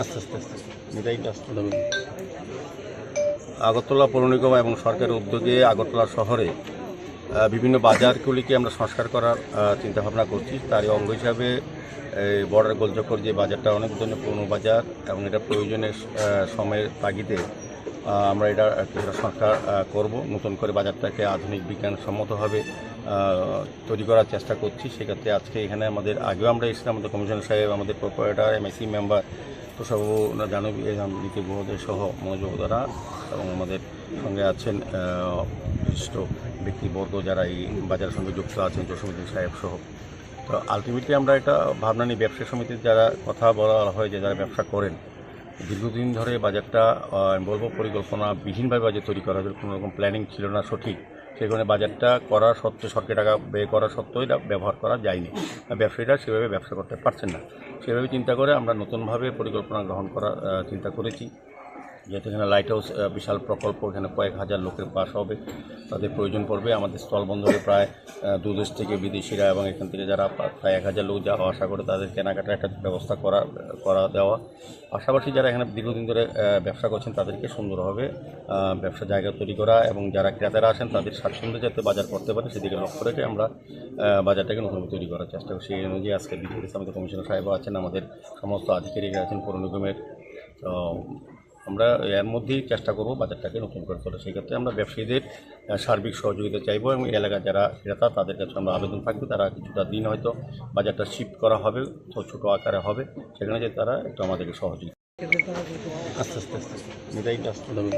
আস্তে আস্তে আস্তে এটাই আস্তে হবে। আগরতলা পৌর নিগম এবং সরকারের উদ্যোগে আগরতলা শহরে বিভিন্ন বাজারগুলিকে আমরা সংস্কার করার চিন্তাভাবনা করছি। তারই অঙ্গ হিসাবে এই বর্ডার গোলচক্কর যে বাজারটা অনেক ধরনের পুরনো বাজার এবং এটা প্রয়োজনের সময়ের তাগিদে আমরা এটা কিছুটা সংস্কার করব। নতুন করে বাজারটাকে আধুনিক বিজ্ঞানসম্মতভাবে তৈরি করার চেষ্টা করছি। সেক্ষেত্রে আজকে এখানে আমাদের আগেও আমরা এসেছিলাম, আমাদের কমিশনার সাহেব, আমাদের প্রোপারেটর, এমআইসি মেম্বার, তোষাবু জানবী নীতি মহোদয় সহ মনোযোগ দ্বারা এবং আমাদের সঙ্গে আছেন বিশিষ্ট ব্যক্তিবর্গ যারা এই বাজারের সঙ্গে যুক্ত আছেন, জসীমউদ্দিন সাহেব সহ। তো আলটিমেটলি আমরা এটা ভাবনা নিই, ব্যবসা সমিতির যারা কথা বলা হয় যে যারা ব্যবসা করেন, দীর্ঘদিন ধরে বাজারটা বলবো পরিকল্পনাবিহীনভাবে বাজার তৈরি করা হয়েছিল, কোনো রকম প্ল্যানিং ছিল না সঠিক। সেই কারণে বাজারটা করা সত্ত্বেও, সরকারি টাকা ব্যয় করা সত্ত্বেও এটা ব্যবহার করা যায়নি। ব্যবসায়ীরা সেভাবে ব্যবসা করতে পারছেন না। সেভাবে চিন্তা করে আমরা নতুনভাবে পরিকল্পনা গ্রহণ করার চিন্তা করেছি। যেহেতু এখানে লাইট হাউস বিশাল প্রকল্প, এখানে কয়েক হাজার লোকের বাস হবে, তাদের প্রয়োজন পড়বে। আমাদের স্থলবন্দরে প্রায় দুদেশ থেকে বিদেশিরা এবং এখান থেকে যারা প্রায় 1000 লোক যাওয়া আসা করে, তাদের কেনাকাটার একটা ব্যবস্থা করা দেওয়া। পাশাপাশি যারা এখানে দীর্ঘদিন ধরে ব্যবসা করছেন তাদেরকে সুন্দরভাবে ব্যবসা জায়গা তৈরি করা এবং যারা ক্রেতারা আসেন তাদের স্বাচ্ছন্দ্যে যাতে বাজার করতে পারে সেদিকে লক্ষ্য রেখে আমরা বাজারটাকে নতুনভাবে তৈরি করার চেষ্টা করি। সেই অনুযায়ী আজকে বিকেল আমাদের কমিশনার সাহেব আছেন, আমাদের সমস্ত আধিকারিকরা আছেন পৌর নিগমের। আমরা এর মধ্যেই চেষ্টা করব বাজারটাকে নতুন করে তোলা। সেই ক্ষেত্রে আমরা ব্যবসায়ীদের সার্বিক সহযোগিতা চাইব এবং এই এলাকার যারা ক্রেতা তাদের কাছে আমরা আবেদন থাকবে, তারা কিছুটা দিন হয়তো বাজারটা শিফট করা হবে, ছোটো আকারে হবে, সেখানে যে তারা একটু আমাদেরকে সহযোগিতা আস্তে আস্তে এটাই আস্তে হবে।